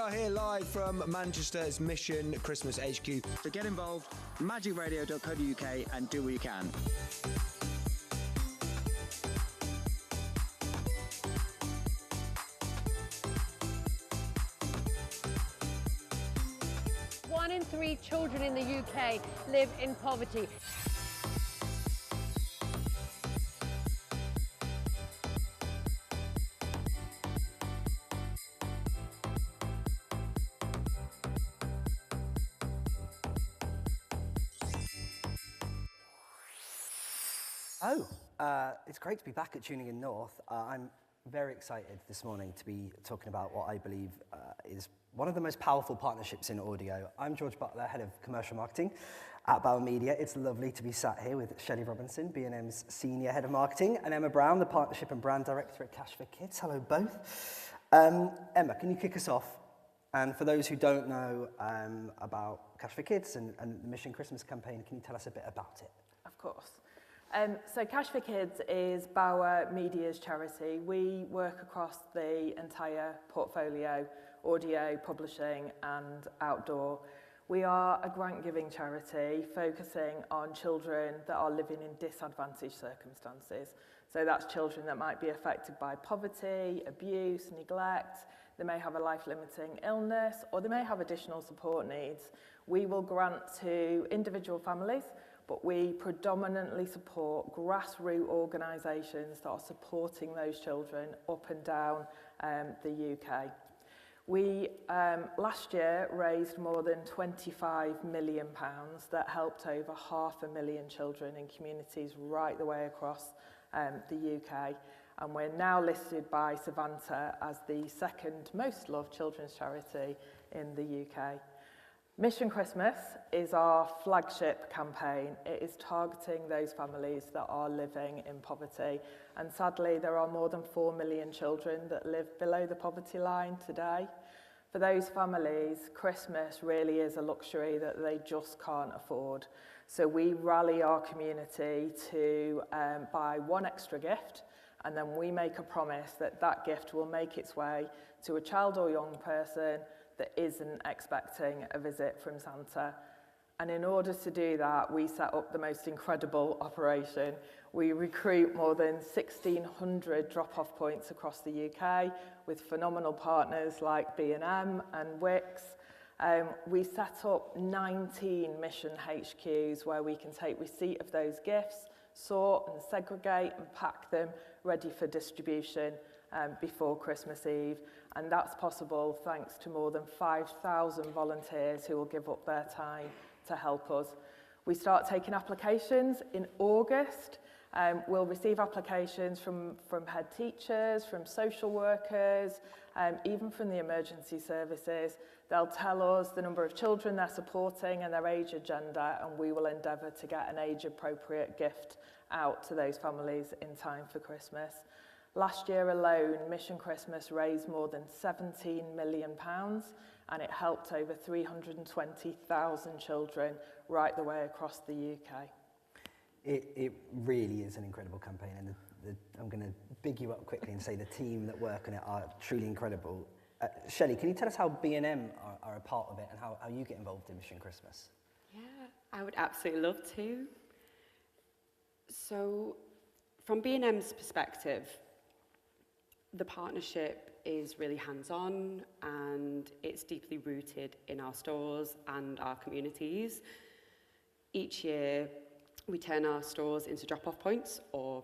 are here live from Manchester's Mission Christmas HQ. So get involved, magicradio.co.uk, and do what you can. One in 3 children in the UK live in poverty. It's great to be back at Tuning in North. I'm very excited this morning to be talking about what I believe is one of the most powerful partnerships in audio. I'm George Butler, Head of Commercial Marketing at Bauer Media. It's lovely to be sat here with Shelley Robinson, B&M's Senior Head of Marketing, and Emma Brown, the Partnership and Brand Director at Cash for Kids. Hello, both. Emma, can you kick us off? And for those who don't know about Cash for Kids and the Mission Christmas campaign, can you tell us a bit about it? Of course. So Cash for Kids is Bauer Media's charity. We work across the entire portfolio, audio, publishing and outdoor. We are a grant-giving charity focusing on children that are living in disadvantaged circumstances. So that's children that might be affected by poverty, abuse, neglect. They may have a life-limiting illness, or they may have additional support needs. We will grant to individual families, but we predominantly support grassroots organisations that are supporting those children up and down the UK. We last year raised more than £25 million that helped over 500,000 children in communities right the way across the UK. And we're now listed by Savanta as the second most loved children's charity in the UK. Mission Christmas is our flagship campaign. It is targeting those families that are living in poverty. And sadly, there are more than 4 million children that live below the poverty line today. For those families, Christmas really is a luxury that they just can't afford. So we rally our community to buy one extra gift, and then we make a promise that that gift will make its way to a child or young person that isn't expecting a visit from Santa. And in order to do that, we set up the most incredible operation. We recruit more than 1,600 drop-off points across the UK with phenomenal partners like B&M and Wix. We set up 19 Mission HQs where we can take receipt of those gifts, sort and segregate and pack them ready for distribution before Christmas Eve. And that's possible thanks to more than 5,000 volunteers who will give up their time to help us. We start taking applications in August. We'll receive applications from head teachers, from social workers, even from the emergency services. They'll tell us the number of children they're supporting and their age agenda, and we will endeavour to get an age-appropriate gift out to those families in time for Christmas. Last year alone, Mission Christmas raised more than £17 million, and it helped over 320,000 children right the way across the UK. It really is an incredible campaign, and I'm going to big you up quickly and say the team that work on it are truly incredible. Shelley, can you tell us how B&M are a part of it and how you get involved in Mission Christmas? Yeah, I would absolutely love to. So, from B&M's perspective, the partnership is really hands-on and it's deeply rooted in our stores and our communities. Each year, we turn our stores into drop-off points, or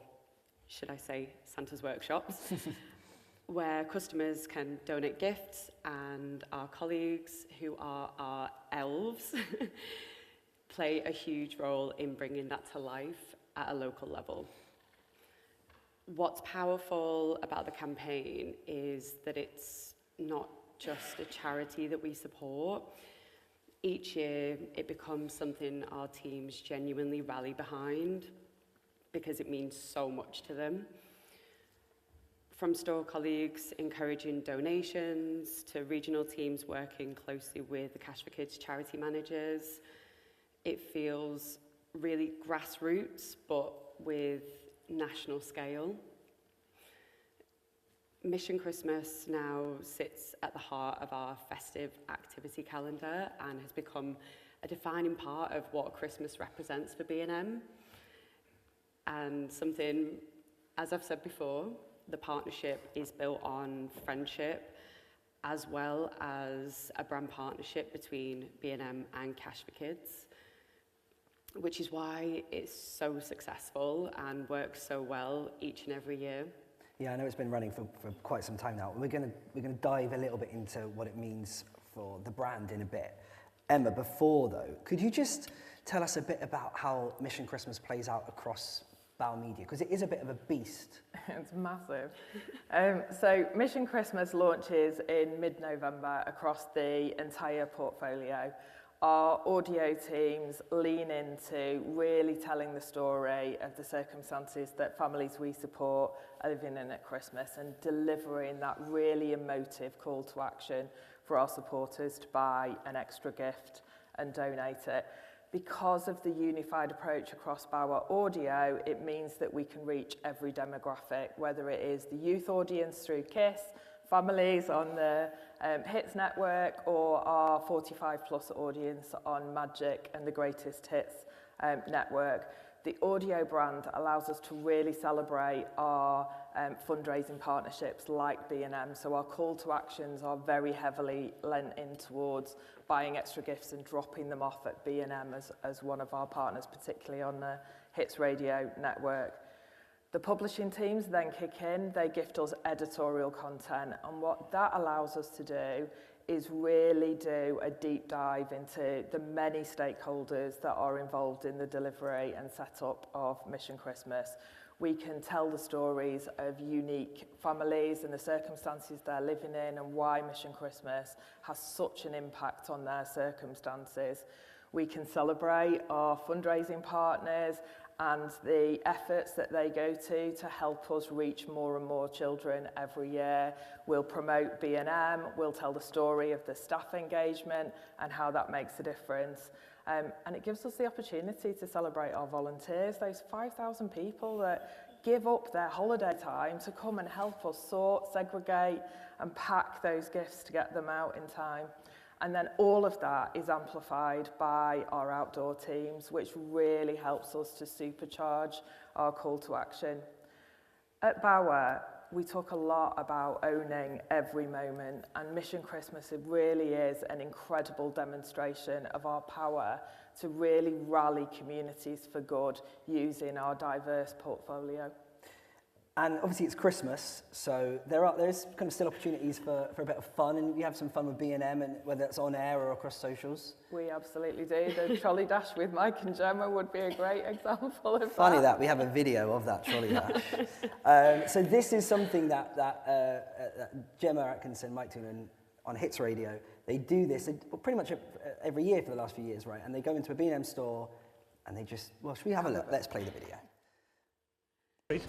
should I say Santa's workshops, where customers can donate gifts and our colleagues, who are our elves, play a huge role in bringing that to life at a local level. What's powerful about the campaign is that it's not just a charity that we support. Each year, it becomes something our teams genuinely rally behind because it means so much to them. From store colleagues encouraging donations to regional teams working closely with the Cash for Kids charity managers, it feels really grassroots, but with national scale. Mission Christmas now sits at the heart of our festive activity calendar and has become a defining part of what Christmas represents for B&M. And something, as I've said before, the partnership is built on friendship as well as a brand partnership between B&M and Cash for Kids, which is why it's so successful and works so well each and every year. Yeah, I know it's been running for quite some time now. We're going to dive a little bit into what it means for the brand in a bit. Emma, before though, could you just tell us a bit about how Mission Christmas plays out across Bauer Media? Because it is a bit of a beast. It's massive. So Mission Christmas launches in mid-November across the entire portfolio. Our audio teams lean into really telling the story of the circumstances that families we support are living in at Christmas and delivering that really emotive call to action for our supporters to buy an extra gift and donate it. Because of the unified approach across Bauer Audio, it means that we can reach every demographic, whether it is the youth audience through KISS, families on the Hits Network, or our 45 plus audience on Magic and the Greatest Hits network. The audio brand allows us to really celebrate our fundraising partnerships like B&M. So our call to actions are very heavily lent in towards buying extra gifts and dropping them off at B&M as one of our partners, particularly on the Hits Radio network. The publishing teams then kick in, they gift us editorial content, and what that allows us to do is really do a deep dive into the many stakeholders that are involved in the delivery and setup of Mission Christmas. We can tell the stories of unique families and the circumstances they're living in and why Mission Christmas has such an impact on their circumstances. We can celebrate our fundraising partners and the efforts that they go to help us reach more and more children every year. We'll promote B&M, we'll tell the story of the staff engagement and how that makes a difference. And it gives us the opportunity to celebrate our volunteers, those 5,000 people that give up their holiday time to come and help us sort, segregate and pack those gifts to get them out in time. And then all of that is amplified by our outdoor teams, which really helps us to supercharge our call to action. At Bauer, we talk a lot about owning every moment, and Mission Christmas, it really is an incredible demonstration of our power to really rally communities for good using our diverse portfolio. And obviously it's Christmas, so there's kind of still opportunities for a bit of fun, and you have some fun with B&M, and whether it's on air or across socials. We absolutely do. The trolley dash with Mike and Gemma would be a great example of Funny that we have a video of that trolley dash. So this is something that Gemma Atkinson, Mike Toonan on Hits Radio, they do this pretty much every year for the last few years, right? And they go into a B&M store and they just, well, should we have a look? Let's play the video. Please.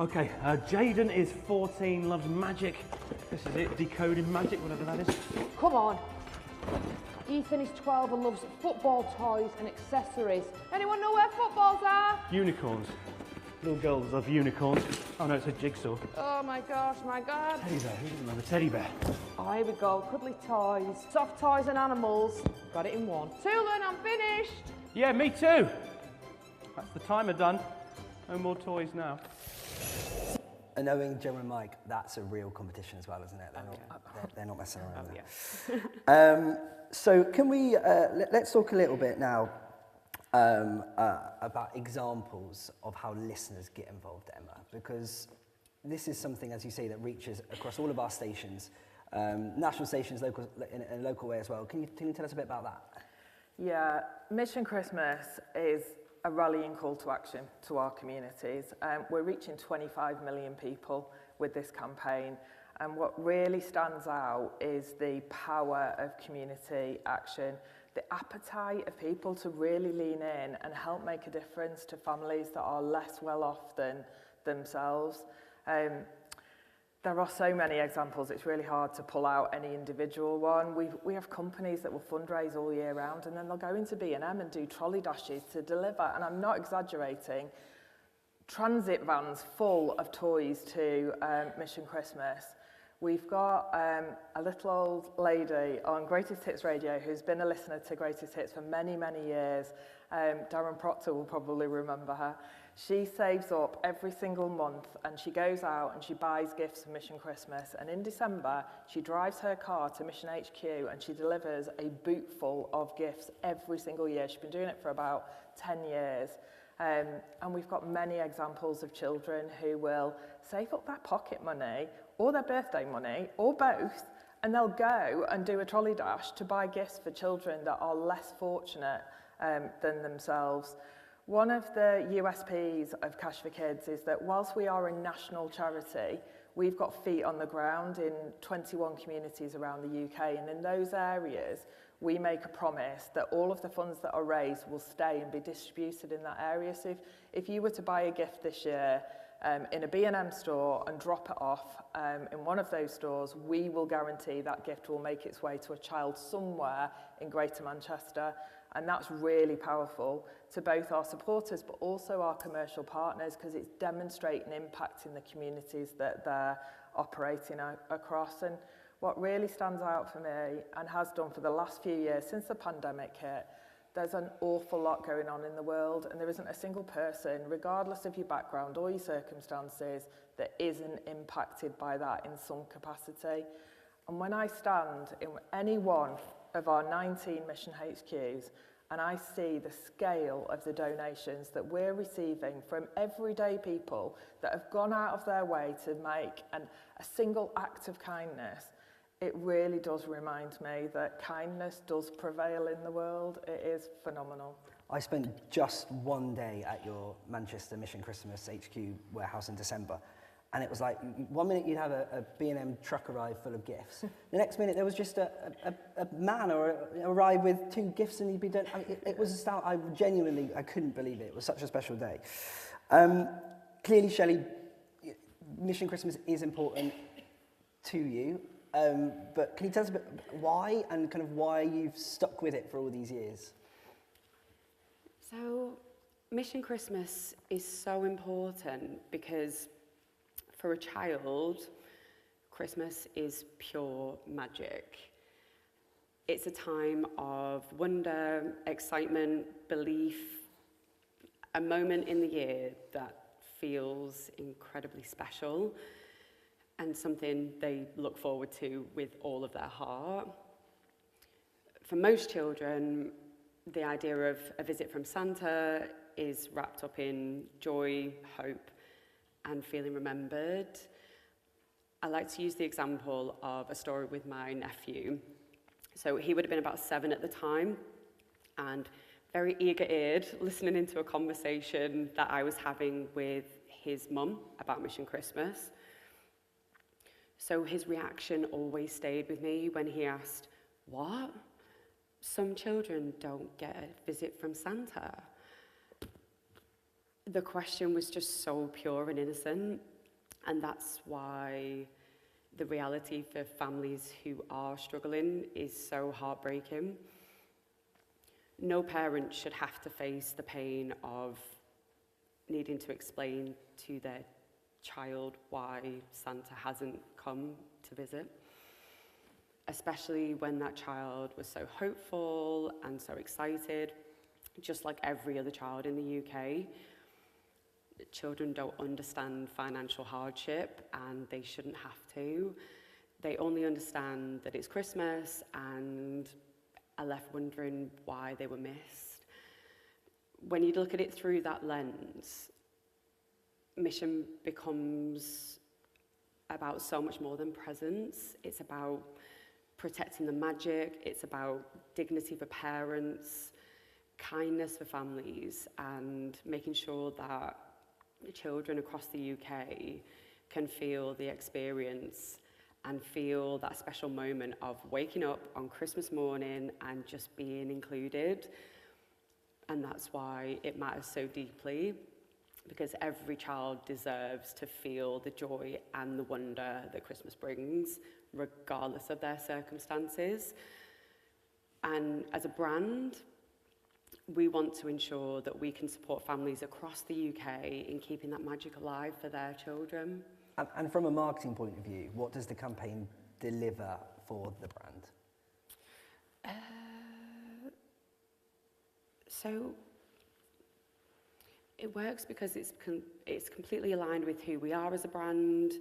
Okay, Jaden is 14, loves magic. This is it, decoding magic, whatever that is. Come on. Ethan is 12 and loves football toys and accessories. Anyone know where footballs are? Unicorns. Little girls love unicorns. Oh no, it's a jigsaw. Oh my gosh, my God. Teddy bear, who doesn't love a teddy bear? Oh, here we go. Cuddly toys, soft toys and animals. Got it in one. Toolan, I'm finished. Yeah, me too. That's the timer done. No more toys now. And knowing Gemma and Mike, that's a real competition as well, isn't it? They're not messing around there. So can we, let's talk a little bit now about examples of how listeners get involved, Emma, because this is something, as you say, that reaches across all of our stations, national stations, local, in a local way as well. Can you tell us a bit about that? Yeah, Mission Christmas is a rallying call to action to our communities. We're reaching 25 million people with this campaign, and what really stands out is the power of community action, the appetite of people to really lean in and help make a difference to families that are less well off than themselves. There are so many examples, it's really hard to pull out any individual one. We have companies that will fundraise all year round, and then they'll go into B&M and do trolley dashes to deliver, and I'm not exaggerating, transit vans full of toys to Mission Christmas. We've got a little old lady on Greatest Hits Radio who's been a listener to Greatest Hits for many, many years. Darren Proctor will probably remember her. She saves up every single month and she goes out and she buys gifts for Mission Christmas. And in December, she drives her car to Mission HQ and she delivers a boot full of gifts every single year. She's been doing it for about 10 years. And we've got many examples of children who will save up their pocket money or their birthday money, or both, and they'll go and do a trolley dash to buy gifts for children that are less fortunate than themselves. One of the USPs of Cash for Kids is that whilst we are a national charity, we've got feet on the ground in 21 communities around the UK, and in those areas, we make a promise that all of the funds that are raised will stay and be distributed in that area. So if you were to buy a gift this year, in a B&M store and drop it off in one of those stores, we will guarantee that gift will make its way to a child somewhere in Greater Manchester. And that's really powerful to both our supporters but also our commercial partners, because it's demonstrating impact in the communities that they're operating across. And what really stands out for me, and has done for the last few years since the pandemic hit, there's an awful lot going on in the world, and there isn't a single person, regardless of your background or your circumstances, that isn't impacted by that in some capacity. And when I stand in any one of our 19 Mission HQs and I see the scale of the donations that we're receiving from everyday people that have gone out of their way to make a single act of kindness, it really does remind me that kindness does prevail in the world. It is phenomenal. I spent just one day at your Manchester Mission Christmas HQ warehouse in December, and it was like, 1 minute you'd have a B&M truck arrive full of gifts. The next minute there was just a man arrive with 2 gifts and he'd be done. I mean, it was astounding. I couldn't believe it. It was such a special day. Clearly, Shelley, Mission Christmas is important to you. But can you tell us a bit why and kind of why you've stuck with it for all these years? So, Mission Christmas is so important because for a child, Christmas is pure magic. It's a time of wonder, excitement, belief, a moment in the year that feels incredibly special, and something they look forward to with all of their heart. For most children, the idea of a visit from Santa is wrapped up in joy, hope, and feeling remembered. I like to use the example of a story with my nephew. So he would have been about 7 at the time, and very eager-eared, listening into a conversation that I was having with his mum about Mission Christmas. So his reaction always stayed with me when he asked, "What? Some children don't get a visit from Santa?" The question was just so pure and innocent, and that's why the reality for families who are struggling is so heartbreaking. No parent should have to face the pain of needing to explain to their child why Santa hasn't come to visit, especially when that child was so hopeful and so excited, just like every other child in the UK. Children don't understand financial hardship, and they shouldn't have to. They only understand that it's Christmas and are left wondering why they were missed. When you look at it through that lens, Mission becomes about so much more than presents. It's about protecting the magic, it's about dignity for parents, kindness for families, and making sure that children across the UK can feel the experience and feel that special moment of waking up on Christmas morning and just being included. And that's why it matters so deeply, because every child deserves to feel the joy and the wonder that Christmas brings, regardless of their circumstances. And as a brand, we want to ensure that we can support families across the UK in keeping that magic alive for their children. And from a marketing point of view, what does the campaign deliver for the brand? So it works because it's completely aligned with who we are as a brand.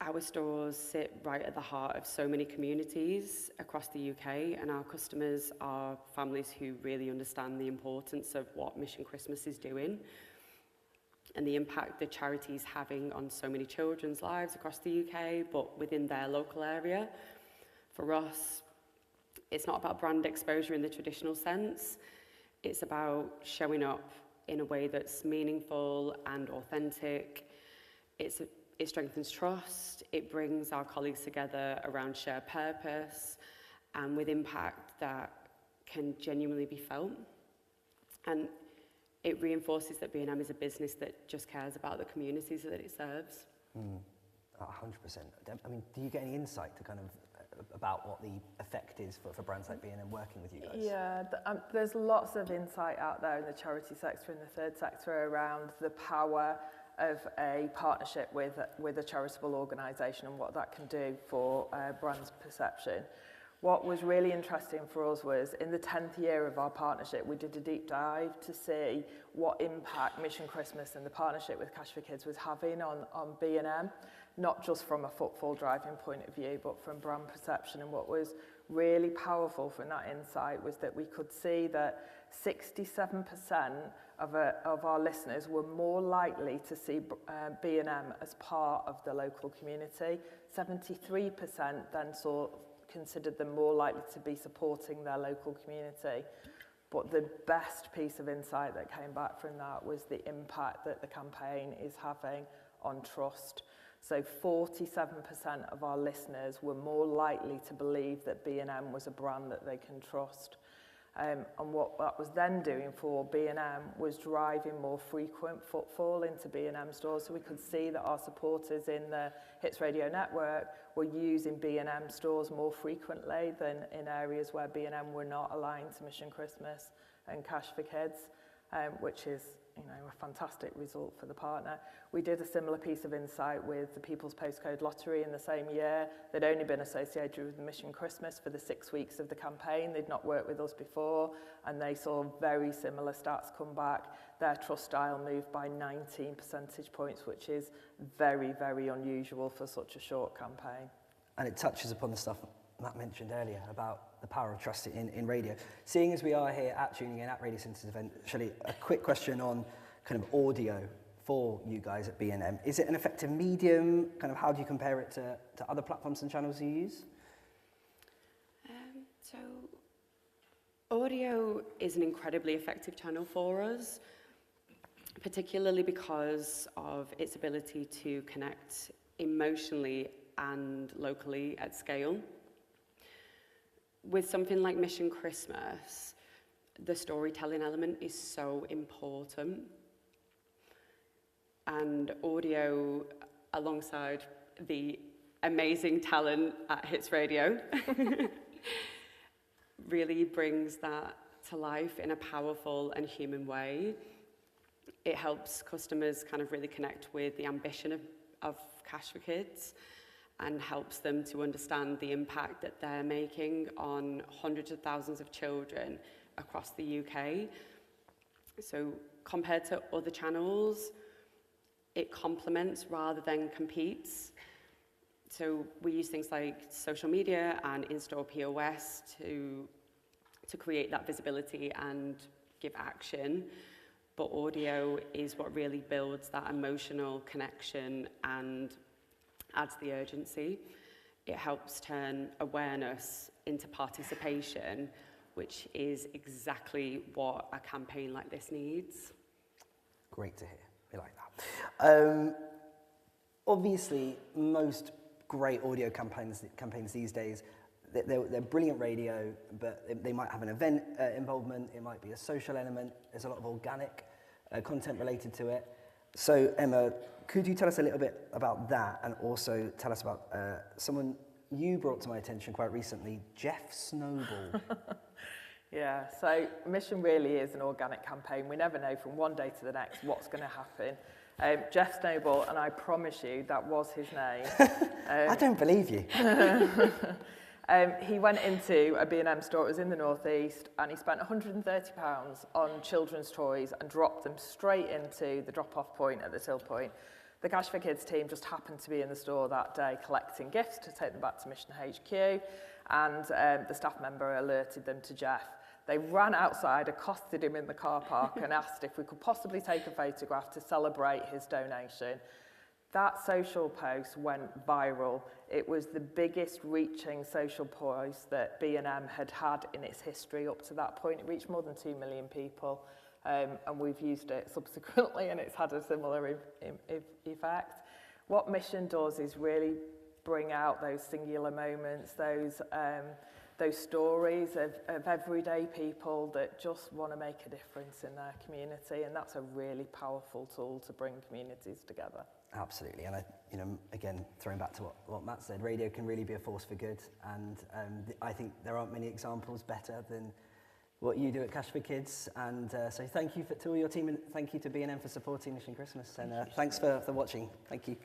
Our stores sit right at the heart of so many communities across the UK, and our customers are families who really understand the importance of what Mission Christmas is doing and the impact the charity is having on so many children's lives across the UK, but within their local area. For us, it's not about brand exposure in the traditional sense. It's about showing up in a way that's meaningful and authentic. It strengthens trust. It brings our colleagues together around shared purpose and with impact that can genuinely be felt. And it reinforces that B&M is a business that just cares about the communities that it serves. 100%. I mean, do you get any insight to kind of about what the effect is for brands like B&M working with you guys? Yeah, there's lots of insight out there in the charity sector and the third sector around the power of a partnership with a charitable organisation and what that can do for brand's perception. What was really interesting for us was in the 10th year of our partnership, we did a deep dive to see what impact Mission Christmas and the partnership with Cash for Kids was having on B&M, not just from a footfall driving point of view, but from brand perception. And what was really powerful from that insight was that we could see that 67% of our listeners were more likely to see B&M as part of the local community. 73% then considered them more likely to be supporting their local community. But the best piece of insight that came back from that was the impact that the campaign is having on trust. So 47% of our listeners were more likely to believe that B&M was a brand that they can trust. And what that was then doing for B&M was driving more frequent footfall into B&M stores. So we could see that our supporters in the Hits Radio network were using B&M stores more frequently than in areas where B&M were not aligned to Mission Christmas and Cash for Kids, which is a fantastic result for the partner. We did a similar piece of insight with the People's Postcode Lottery in the same year. They'd only been associated with Mission Christmas for the 6 weeks of the campaign. They'd not worked with us before, and they saw very similar stats come back. Their trust dial moved by 19 percentage points, which is very, very unusual for such a short campaign. And it touches upon the stuff Matt mentioned earlier about the power of trust in radio. Seeing as we are here at Tuning In at Radio Centre's event, Shelley, a quick question on kind of audio for you guys at B&M. Is it an effective medium? Kind of how do you compare it to other platforms and channels you use? So audio is an incredibly effective channel for us, particularly because of its ability to connect emotionally and locally at scale. With something like Mission Christmas, the storytelling element is so important. And audio, alongside the amazing talent at Hits Radio, really brings that to life in a powerful and human way. It helps customers kind of really connect with the ambition of Cash for Kids and helps them to understand the impact that they're making on hundreds of thousands of children across the UK. So compared to other channels, it complements rather than competes. So we use things like social media and in-store POS to create that visibility and give action. But audio is what really builds that emotional connection and adds the urgency. It helps turn awareness into participation, which is exactly what a campaign like this needs. Great to hear. We like that. Obviously, most great audio campaigns these days, they're brilliant radio, but they might have an event involvement, it might be a social element, there's a lot of organic content related to it. So Emma, could you tell us a little bit about that, and also tell us about someone you brought to my attention quite recently, Jeff Snowball? Yeah, so Mission really is an organic campaign. We never know from one day to the next what's going to happen. Jeff Snowball, and I promise you that was his name. I don't believe you. He went into a B&M store, it was in the northeast, and he spent £130 on children's toys and dropped them straight into the drop-off point at the till point. The Cash for Kids team just happened to be in the store that day collecting gifts to take them back to Mission HQ, and the staff member alerted them to Jeff. They ran outside, accosted him in the car park and asked if we could possibly take a photograph to celebrate his donation. That social post went viral. It was the biggest reaching social post that B&M had had in its history up to that point. It reached more than 2 million people, and we've used it subsequently, and it's had a similar effect. What Mission does is really bring out those singular moments, those stories of everyday people that just want to make a difference in their community, and that's a really powerful tool to bring communities together. Absolutely, and again, throwing back to what Matt said, radio can really be a force for good, and I think there aren't many examples better than what you do at Cash for Kids, and so thank you to all your team, and thank you to B&M for supporting Mission Christmas, and thanks for watching. Thank you.